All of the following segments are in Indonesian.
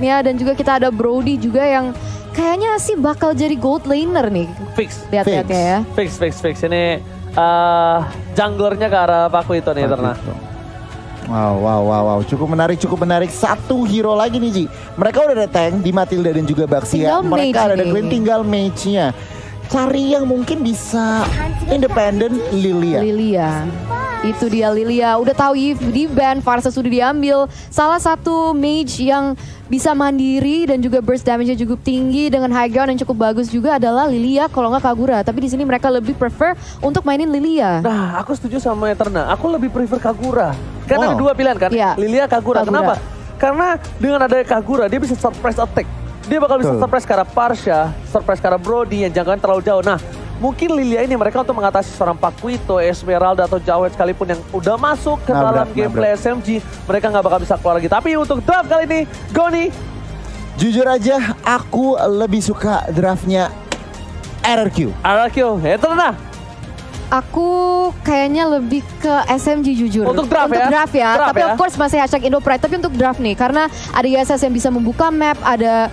support-nya. Dan juga kita ada Brody juga yang kayaknya sih bakal jadi gold laner nih. Fix. Lihat-lihat ya. Fix. Ini junglernya ke arah Paku itu nih Eterna. Wow. Cukup menarik. Satu hero lagi nih Ji. Mereka udah ada tank di Matilda dan juga Baxia. Mereka ada Gwen, tinggal mage-nya. Cari yang mungkin bisa independen. Lilia. Itu dia Lilia. Udah tahu Eve di ban, Varsa sudah diambil. Salah satu mage yang bisa mandiri dan juga burst damage-nya cukup tinggi dengan high ground yang cukup bagus juga adalah Lilia kalau nggak Kagura. Tapi di sini mereka lebih prefer untuk mainin Lilia. Nah, aku setuju sama Eterna. Aku lebih prefer Kagura. Karena ada dua pilihan kan, Lilia, Kagura. Kenapa? Karena dengan adanya Kagura dia bisa surprise attack. Dia bakal bisa surprise ke arah Parsha, surprise ke arah Brody yang jangkauan terlalu jauh. Nah, mungkin Lilia ini mereka untuk mengatasi seorang Pakuito, Esmeralda atau Jawed sekalipun yang udah masuk ke dalam gameplay SMG, mereka nggak bakal bisa keluar lagi. Tapi untuk draft kali ini, Goni. Jujur aja, aku lebih suka draftnya RRQ. Eterna. Aku kayaknya lebih ke SMG jujur. Untuk draft ya? Tapi of course masih hashtag Indopride. Tapi untuk draft nih, karena ada ISS yang bisa membuka map, ada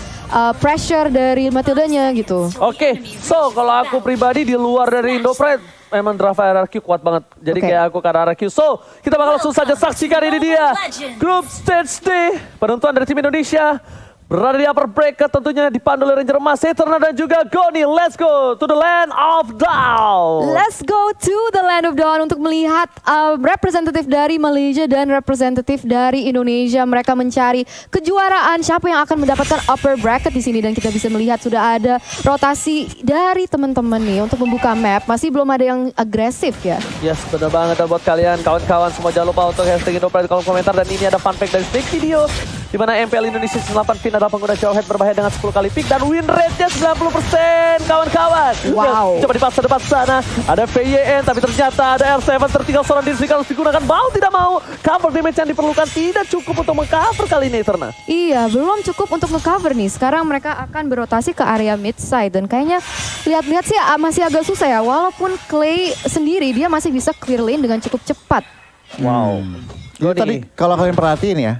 pressure dari Matildanya gitu. Oke, so kalau aku pribadi di luar dari Indopride, memang draft RRQ kuat banget. Jadi kayak aku ke RRQ. So, kita bakal langsung saja saksikan ini dia. Group Stage D, penentuan dari tim Indonesia. Berada di upper bracket tentunya dipandu oleh Ranger Emas, Eterna dan juga Goni. Let's go to the land of Dawn. Let's go to the land of Dawn untuk melihat representatif dari Malaysia dan representatif dari Indonesia. Mereka mencari kejuaraan siapa yang akan mendapatkan upper bracket di sini. Dan kita bisa melihat sudah ada rotasi dari teman-teman nih untuk membuka map. Masih belum ada yang agresif ya. Yes, benar banget. Dan buat kalian kawan-kawan semua jangan lupa untuk hashtag Indopride di kolom komentar. Dan ini ada fun fact dari Stick Video, di mana MPL Indonesia 8 Fin adalah pengguna Jawhead berbahaya dengan 10 kali pick dan win rate-nya 90% kawan-kawan. Wow. Coba dipaksa depan sana, ada VYN tapi ternyata ada R7 tertinggal seorang diri harus digunakan. Mau tidak mau, cover damage yang diperlukan tidak cukup untuk mengcover kali ini Eterna. Iya, belum cukup untuk nge-cover nih. Sekarang mereka akan berotasi ke area mid side dan kayaknya lihat-lihat sih masih agak susah ya. Walaupun Clay sendiri dia masih bisa clear lane dengan cukup cepat. Wow. Tadi kalau kalian perhatiin ya,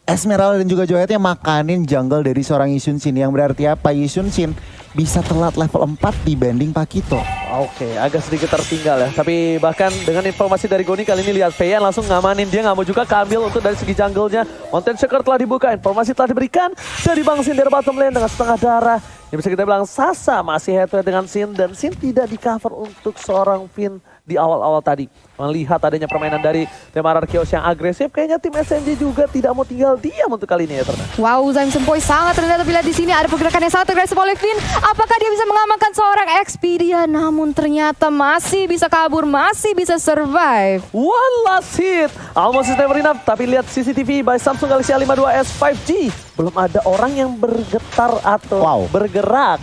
Esmeralda dan juga Jawheadnya makanin jungle dari seorang Yi Sun Shin. Yang berarti apa? Yi Sun Shin bisa telat level 4 dibanding Pakito. Oke, agak sedikit tertinggal ya. Tapi bahkan dengan informasi dari Goni kali ini lihat VN langsung ngamanin. Dia nggak mau juga keambil untuk dari segi jungle-nya. Mountain Shaker telah dibuka, informasi telah diberikan dari Bang Sin dari bottom lane dengan setengah darah. Yang bisa kita bilang Sasa masih head to head dengan Sin dan Sin tidak di cover untuk seorang Finn di awal-awal tadi. Melihat adanya permainan dari tim RRQ yang agresif, kayaknya tim SMG juga tidak mau tinggal diam untuk kali ini ya Eterna. Wow, Zaim Sempoi sangat rendah, tapi lihat di sini ada pergerakan yang sangat agresif oleh Finn. Apakah dia bisa mengamankan seorang Expedia? Namun ternyata masih bisa kabur, masih bisa survive. One last hit, almost never enough. Tapi lihat CCTV by Samsung Galaxy A52s 5G. Belum ada orang yang bergetar atau bergerak.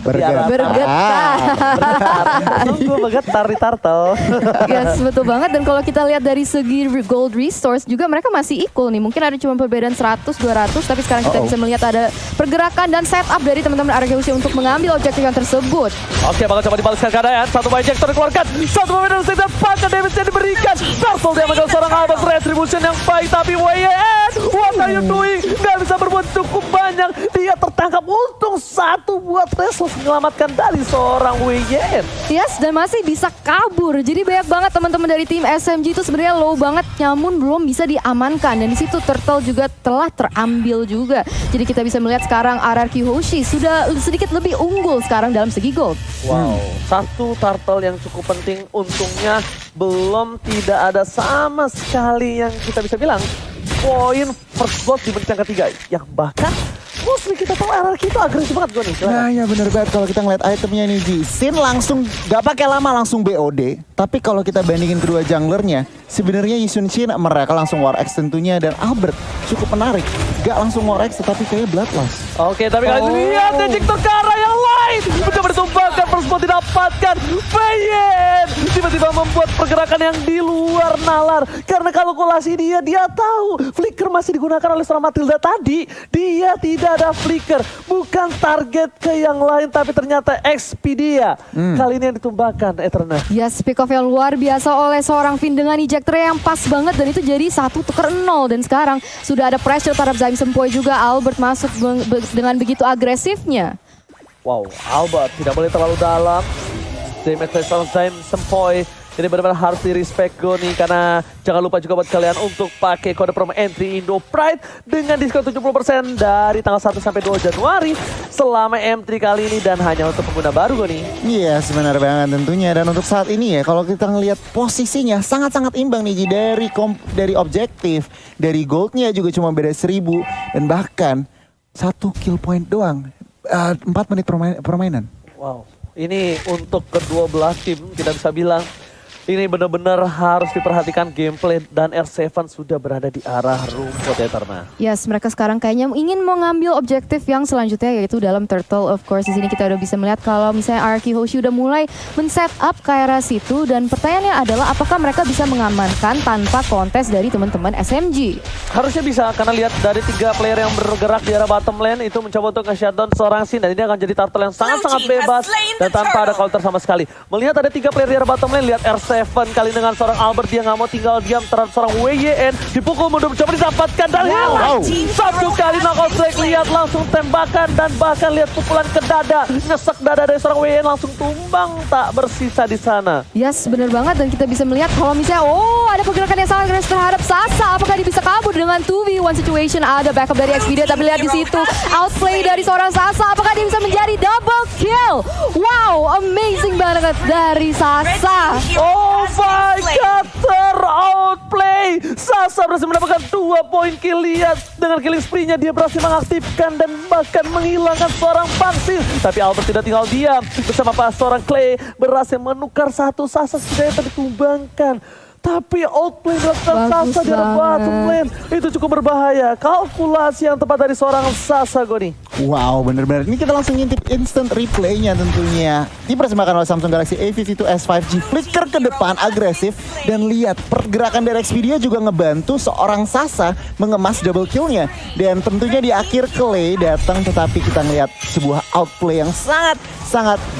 Tunggu bergetar di turtle. Yes, betul banget. Dan kalau kita lihat dari segi gold resource juga mereka masih equal nih. Mungkin ada cuma perbedaan 100-200, tapi sekarang kita bisa melihat ada pergerakan dan setup dari teman-teman RRQ untuk mengambil objektif yang tersebut. Oke, bakal coba dibalaskan keadaan. Satu injector dikeluarkan, satu momentum dan pakai damage yang diberikan. Turtle dia mengambil seorang Albert retribution yang baik, tapi WYN, what are you doing? Gak bisa berbuat cukup banyak. Dia tertangkap, untung satu buat Reslos menyelamatkan dari seorang WYN. Yes, dan masih bisa kabur. Jadi banyak banget teman-teman dari tim SMG itu sebenarnya low banget, namun belum bisa diamankan. Dan di situ Turtle juga telah terambil juga. Jadi kita bisa melihat sekarang RRQ Hoshi sudah sedikit lebih unggul sekarang dalam segi gold. Wow, satu Turtle yang cukup penting. Untungnya belum tidak ada sama sekali yang kita bisa bilang poin first blood di menit yang ketiga. Yang bahkan mostly kita tahu RRQ itu agresif banget gue nih. Nah ya bener banget kalau kita ngeliat itemnya nih Ji. Sin langsung gak pakai lama langsung BOD. Tapi kalau kita bandingin kedua junglernya, sebenarnya Yi Sun Shin mereka langsung War X tentunya, dan Albert cukup menarik. Gak langsung War X tetapi kayak Bloodlust. Oke, tapi kali ini lihat Ejector ke arah yang lain. Pride mencoba ditumbangkan, first blood didapatkan. Payen tiba-tiba membuat pergerakan yang di luar nalar. Karena kalkulasi dia tahu flicker masih digunakan oleh seorang Matilda tadi. Dia tidak ada flicker, bukan target ke yang lain, tapi ternyata Expedia. Kali ini yang ditumbangkan Eterna. Yes, pick off yang luar biasa oleh seorang Finn dengan ejector yang pas banget dan itu jadi 1-0 dan sekarang sudah ada pressure terhadap Zaim Sempoi juga. Albert masuk dengan begitu agresifnya. Wow, Albert tidak boleh terlalu dalam. Damage dari seorang Zaim Sempoi. Ini benar-benar harus di-respect Goni, karena jangan lupa juga buat kalian untuk pakai kode promo entry Indo Pride dengan diskon 70% dari tanggal 1 sampai 2 Januari selama M3 kali ini dan hanya untuk pengguna baru Goni. Iya, sebenarnya banget tentunya. Dan untuk saat ini ya, kalau kita ngelihat posisinya sangat-sangat imbang nih Ji. Dari objektif, dari goldnya juga cuma beda 1000 dan bahkan 1 kill point doang. 4 menit permainan. Wow, ini untuk kedua belah tim kita bisa bilang ini benar-benar harus diperhatikan gameplay dan R7 sudah berada di arah rumput Eterna. Yes, mereka sekarang kayaknya ingin mengambil objektif yang selanjutnya yaitu dalam turtle. Of course, di sini kita udah bisa melihat kalau misalnya Arky Hoshi udah mulai men-set up ke arah situ dan pertanyaannya adalah apakah mereka bisa mengamankan tanpa kontes dari teman-teman SMG? Harusnya bisa, karena lihat dari 3 player yang bergerak di arah bottom lane itu mencoba untuk nge-shutdown seorang Sin dan ini akan jadi turtle yang sangat-sangat bebas dan tanpa ada counter sama sekali. Melihat ada 3 player di arah bottom lane, lihat R7 kali dengan seorang Albert, dia nggak mau tinggal diam terhadap seorang WYN, dipukul mundur mencoba didapatkan dan satu kali knockout strike, lihat langsung tembakan dan bahkan lihat pukulan ke dada, nyesek dada dari seorang WYN langsung tumbang tak bersisa di sana. Yes, benar banget dan kita bisa melihat kalau misalnya ada pergerakan yang sangat keras terhadap Sasa, apakah dia bisa kabur dengan 2v1 situation? Ada backup dari Expedia tapi lihat di situ outplay dari seorang Sasa, apakah dia bisa menjadi double kill? Wow, amazing banget dari Sasa. Oh my god, ter-outplay. Sasa berhasil mendapatkan 2 poin kill. Lihat dengan killing spree-nya dia berhasil mengaktifkan dan bahkan menghilangkan seorang Pangsil. Tapi Albert tidak tinggal diam. Bersama seorang Clay berhasil menukar satu Sasa setidaknya tertumbangkan. Tapi outplay dilakukan Sasa di bottom lane. Itu cukup berbahaya. Kalkulasi yang tepat dari seorang Sasa Goni. Wow, bener-bener. Ini kita langsung ngintip instant replay-nya tentunya. Dipersembahkan oleh Samsung Galaxy A52s 5G. Flicker ke depan, agresif. Dan lihat, pergerakan dari Expedia juga ngebantu seorang Sasa mengemas double kill-nya. Dan tentunya di akhir Clay datang, tetapi kita ngeliat sebuah outplay yang sangat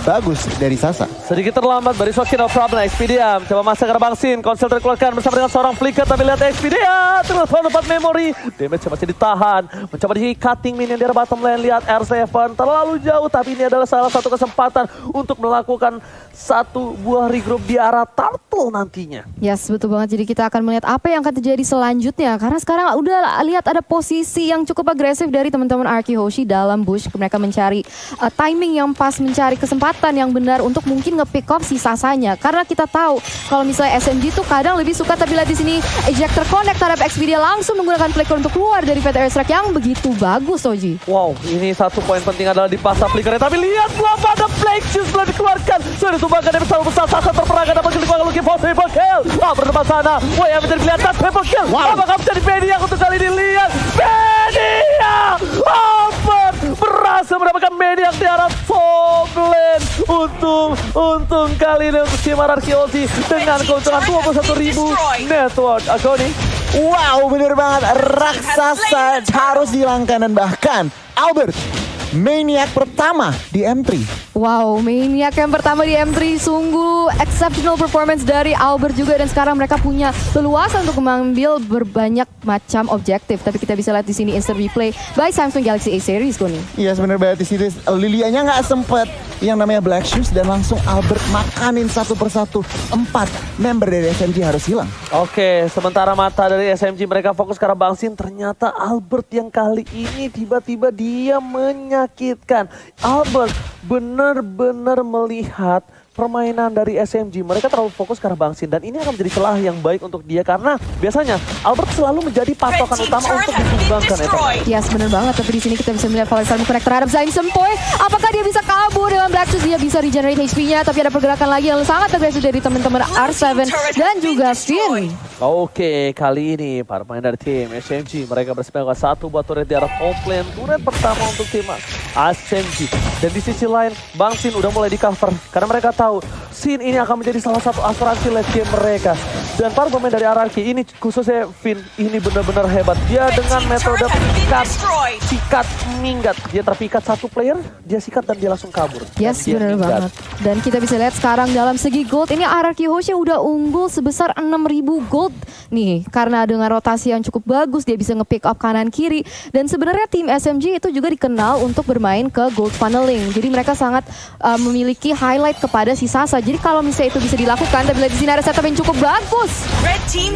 bagus dari Sasa. Sedikit terlambat dari Soki, no problem. Expedia mencoba masuk ke Bang Sin. Konsel terkeluarkan bersama dengan seorang flicker. Tapi lihat Expedia, telepon tempat memori. Damage masih ditahan. Mencoba di cutting minion di arah bottom lane. Lihat R7 terlalu jauh, tapi ini adalah salah satu kesempatan untuk melakukan satu buah regroup di arah turtle nantinya. Yes, betul banget. Jadi kita akan melihat apa yang akan terjadi selanjutnya. Karena sekarang udah lihat ada posisi yang cukup agresif dari teman-teman Arky Hoshi dalam bush. Mereka mencari timing yang pas, mencari kesempatan yang benar untuk mungkin nge-pick off si Sasanya. Karena kita tahu kalau misalnya SMG tuh kadang lebih suka, tapi lihat di sini ejector connect terhadap Expedia langsung menggunakan flicker untuk keluar dari VT Airstrike yang begitu bagus, Oji. Wow, ini satu poin penting adalah di pasar flickernya. Tapi lihat belum ada Plague Shoes belum dikeluarkan. Sudah ditumbangkan dari besar besar. Sasa terperangkan dapat dikeluarkan lagi triple kill. Berdepan sana. Wah, yang menjadi kelihatan triple kill. Apakah menjadi Media untuk kali ini? Lihat Media. Albert berhasil mendapatkan Media di arah top lane. Untung kali ini untuk tim Arky Hoshi dengan keuntungan 21.000 network. Agoni. Wow, bener banget. Raksasa harus dihilangkan dan bahkan Albert Maniac pertama di M3. Wow, Maniac yang pertama di M3, sungguh exceptional performance dari Albert juga, dan sekarang mereka punya leluasa untuk mengambil berbanyak macam objektif. Tapi kita bisa lihat di sini instant replay by Samsung Galaxy A series, Goni. Iya, sebenarnya banget di sini Lilianya nggak sempet yang namanya Black Shoes dan langsung Albert makanin satu persatu. 4 member dari SMG harus hilang. Oke, sementara mata dari SMG mereka fokus ke arah Bang Sin, ternyata Albert yang kali ini tiba-tiba dia menyakitkan. Albert benar-benar melihat permainan dari SMG. Mereka terlalu fokus ke arah Bang Sin dan ini akan menjadi celah yang baik untuk dia karena biasanya Albert selalu menjadi patokan utama untuk ditumbangkan Eternal. Yes, benar banget. Tapi di sini kita bisa melihat Valisar connect terhadap Zaim Sempoy. Apakah dia bisa kabur dengan Black Shoes? Dia bisa regenerate HP-nya, tapi ada pergerakan lagi yang sangat agresif dari teman-teman R7 dan juga Finn. Oke, kali ini para pemain dari tim SMG mereka bersepakat satu buat turret di arah top lane. Turret pertama untuk tim SMG. Dan di sisi lain, Bang Sin udah mulai di cover karena mereka tahu Sin ini akan menjadi salah satu asuransi late game mereka. Dan para pemain dari RRQ ini khususnya Finn ini benar-benar hebat. Dia dengan metode sikat minggat. Dia terpikat satu player, dia sikat dan dia langsung kabur. Yes, benar banget. Dan kita bisa lihat sekarang dalam segi gold, ini RRQ Hosha udah unggul sebesar 6.000 gold nih. Karena dengan rotasi yang cukup bagus, dia bisa nge-pick up kanan kiri. Dan sebenarnya tim SMG itu juga dikenal untuk bermain ke gold funneling. Jadi mereka sangat memiliki highlight kepada si Sasa. Jadi kalau misalnya itu bisa dilakukan, tapi di sini ada setup yang cukup bagus.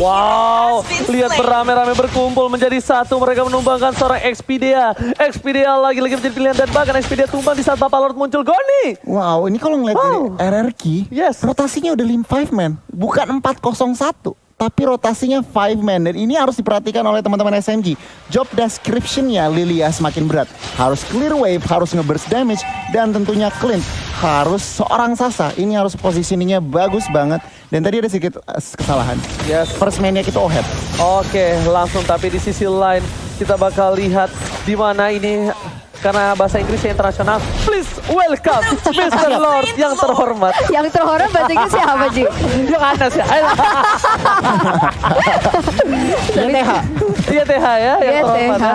Wow, lihat beramai-ramai berkumpul menjadi satu. Mereka menumbangkan seorang Expedia. Expedia lagi-lagi menjadi pilihan dan bahkan Expedia tumbang di saat Bapak Lord muncul. Goni! Wow, ini kalau ngeliat dari RRQ, rotasinya udah 5 man, bukan 401. Tapi rotasinya 5 man dan ini harus diperhatikan oleh teman-teman SMG. Job description-nya Lilia semakin berat. Harus clear wave, harus nge-burst damage, dan tentunya clean. Harus seorang Sasa, ini harus positioningnya bagus banget. Dan tadi ada sedikit kesalahan. First man-nya kita Oheb. Oke, langsung tapi di sisi lain kita bakal lihat di mana ini karena bahasa Inggrisnya internasional. Please welcome Mr. Lord yang terhormat. Yang terhormat bahasa Inggris siapa, Ji? Yang Anas ya. YTH. YTH ya, yang terhormat. YTH.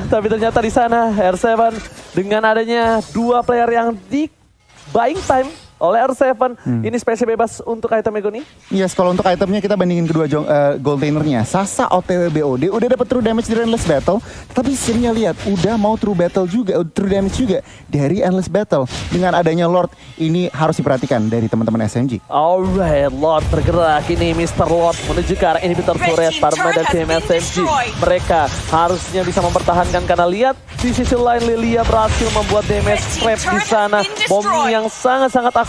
Tapi ternyata di sana R7 dengan adanya dua player yang di buying time oleh R7, ini spesial bebas untuk item Megoni. Yes, kalau untuk itemnya kita bandingin kedua gold lanernya. Sasa OTW BOD udah dapat true damage dari Endless Battle, tapi Sinnya lihat udah mau true damage juga dari Endless Battle. Dengan adanya Lord, ini harus diperhatikan dari teman-teman SMG. Alright, Lord bergerak ini, Mr. Lord menuju ke arah inhibitor turret para pemain dari tim SMG. Mereka harusnya bisa mempertahankan karena lihat di sisi lain Lilia berhasil membuat damage trap di sana, bom yang sangat-sangat akurat.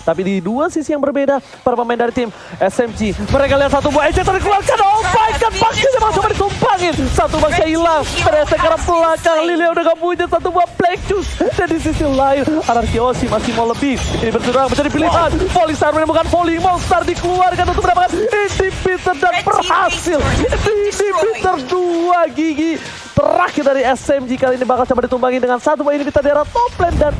Tapi di dua sisi yang berbeda para pemain dari tim SMG, mereka lihat satu buah ejector dikeluarkan. Oh my god, paknya mau coba ditumpangin. Satu bangsa hilang, terasa ke arah belakang. Lilia udah gak punya satu buah Black Juice. Dan di sisi lain Anarkiosi masih mau lebih. Ini berjuang menjadi pilihan. Valisar menemukan volley monster dikeluarkan untuk mendapatkan inhibitor dan berhasil. Inhibitor 2 gigi terakhir dari SMG kali ini bakal coba ditumbangi dengan satu buah inhibitor di arah top lane dan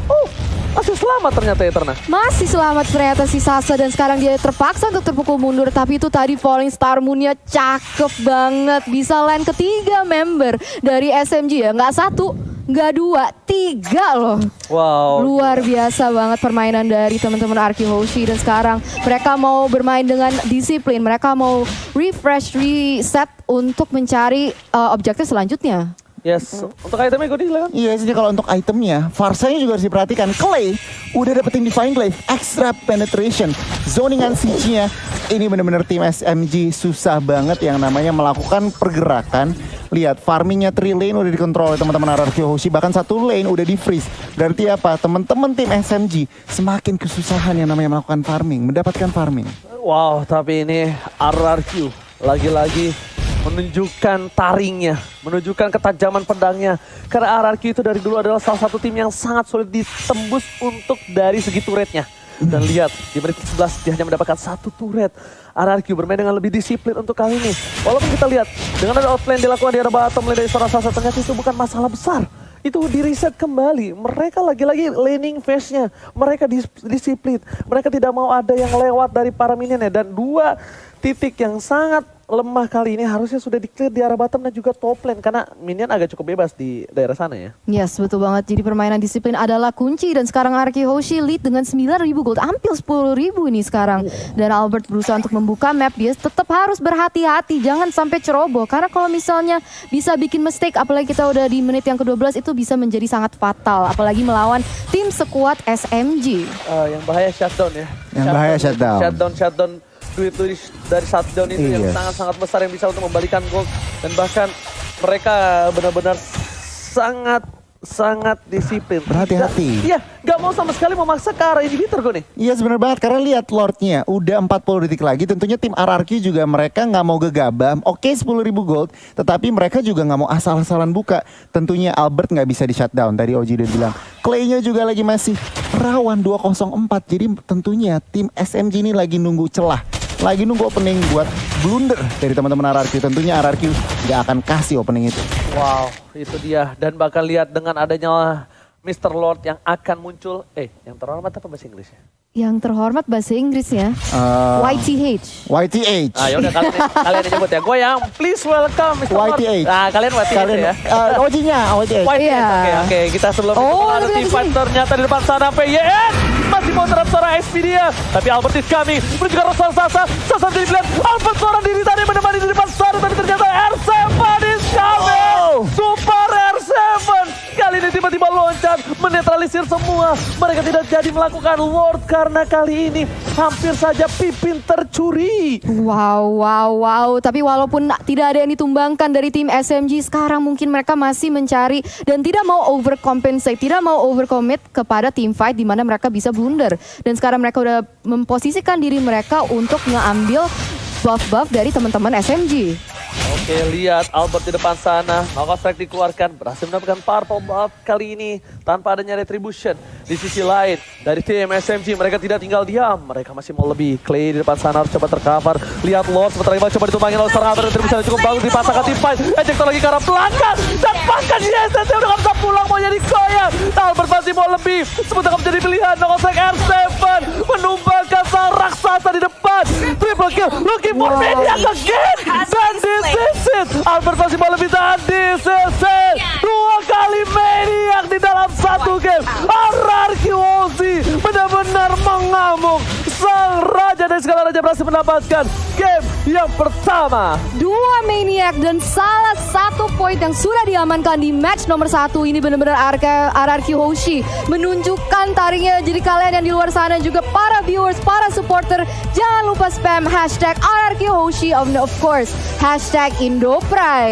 masih selamat ternyata Eterna. Masih selamat ternyata si Sasa dan sekarang dia terpaksa untuk terpukul mundur. Tapi itu tadi Falling Star Moon-nya cakep banget. Bisa land ketiga member dari SMG ya. Nggak satu, nggak dua, tiga loh. Wow. Luar biasa banget permainan dari teman-teman RRQ Hoshi. Dan sekarang mereka mau bermain dengan disiplin. Mereka mau refresh, reset untuk mencari objektif selanjutnya. Yes, untuk itemnya gue silakan. Iya, jadi kalau untuk itemnya, Farsanya juga harus diperhatikan. Clay udah dapetin Divine Glaive, extra penetration, zoningan siege-nya. Ini benar-benar tim SMG susah banget yang namanya melakukan pergerakan. Lihat, farmingnya 3 lane udah dikontrol oleh teman-teman RRQ Hoshi, bahkan 1 lane udah di freeze. Berarti apa? Teman-teman tim SMG semakin kesusahan yang namanya melakukan farming, mendapatkan farming. Wow, tapi ini RRQ lagi-lagi menunjukkan taringnya, menunjukkan ketajaman pedangnya. Karena RRQ itu dari dulu adalah salah satu tim yang sangat sulit ditembus untuk dari segi turretnya. Dan lihat, di menit 11 dia hanya mendapatkan 1 turret. RRQ bermain dengan lebih disiplin untuk kali ini. Walaupun kita lihat, dengan ada outplay dilakukan di arah bottom lane dari seorang Sasa, ternyata itu bukan masalah besar. Itu di reset kembali. Mereka lagi-lagi laning phase-nya. Mereka disiplin. Mereka tidak mau ada yang lewat dari para minionnya. Dan 2 titik yang sangat lemah kali ini harusnya sudah di-clear di arah bottom dan juga top lane. Karena minion agak cukup bebas di daerah sana ya. Yes, betul banget. Jadi permainan disiplin adalah kunci. Dan sekarang RRQ Hoshi lead dengan 9.000 gold. Hampir 10.000 ini sekarang. Dan Albert berusaha untuk membuka map. Dia tetap harus berhati-hati. Jangan sampai ceroboh. Karena kalau misalnya bisa bikin mistake. Apalagi kita udah di menit yang ke-12. Itu bisa menjadi sangat fatal. Apalagi melawan tim sekuat SMG. Yang bahaya shutdown ya. Yang bahaya shutdown. Shutdown. Duit dari shutdown itu yang sangat-sangat besar yang bisa untuk membalikan gol. Dan bahkan mereka benar-benar sangat sangat disiplin. Berhati-hati. Iya, gak mau sama sekali memaksa ke arah inhibitor gue nih. Iya sebenarnya banget, karena lihat Lordnya udah 40 detik lagi. Tentunya tim RRQ juga mereka nggak mau gegabah. Oke 10.000 gold, tetapi mereka juga nggak mau asal-asalan buka. Tentunya Albert nggak bisa di shutdown. Tadi Oji udah bilang. Clay-nya juga lagi masih rawan 204. Jadi tentunya tim SMG ini lagi nunggu celah. Lagi nunggu opening buat blunder dari teman-teman RRQ. Tentunya RRQ nggak akan kasih opening itu. Wow, itu dia. Dan bakal lihat dengan adanya Mr. Lord yang akan muncul. Yang terhormat apa bahasa Inggrisnya? Yang terhormat bahasa Inggrisnya YTH. YTH. Ah yaudah kalian yang nyebut ya. Gue yang please welcome Mr. Lord. YTH. Nah kalian YTH ya. Ojinya YTH. YTH. Oke. Kita sebelum itu ada tim fight ternyata di depan sana PYN. Masih mau terhadap seorang XP dia. Tapi Albert is coming. Menuju ke arah Sasa. Sasa jadi pilihan. Albert seorang diri tadi menemani di depan sana. Tapi ternyata R7 is coming. Super R7. Kali ini tiba-tiba loncat. Menetralisir semua. Mereka tidak jadi melakukan Lord. Karena kali ini hampir saja Pipin tercuri. Wow. Tapi walaupun tidak ada yang ditumbangkan dari tim SMG, sekarang mungkin mereka masih mencari dan tidak mau overcompensate, tidak mau overcommit kepada team fight di mana mereka bisa blunder. Dan sekarang mereka udah memposisikan diri mereka untuk ngeambil buff-buff dari teman-teman SMG. Oke, lihat Albert di depan sana. Knockout strike dikeluarkan. Berhasil mendapatkan purple buff kali ini tanpa adanya retribution. Di sisi lain, dari tim SMG mereka tidak tinggal diam. Mereka masih mau lebih. Clay di depan sana harus coba tercover. Lihat Lord sebentar lagi coba ditumbangin oleh Serhaber. Retribution cukup bagus dipasangkan tim fight. Ejector lagi ke arah belakang. Dan bahkan di SSC udah gak bisa pulang, mau jadi koyak. Albert masih mau lebih. Sebentar menjadi pilihan. Knockout strike R7 menumbangkan sang raksasa di depan. Triple kill. Looking for Maniac again. Dan this is it. Albert masih mau lebih, dan this is it. 2 kali Maniac di dalam satu game. RRQ Ozzy benar-benar mengamuk. Sang raja dari segala raja berhasil mendapatkan game yang pertama. 2 Maniac dan salah satu poin yang sudah diamankan di match nomor 1 ini benar-benar RRQ Hoshi menunjukkan taringnya. Jadi kalian yang di luar sana juga para viewers, para supporter, jangan lupa spam hashtag RRQ Hoshi of course hashtag Indo Pride.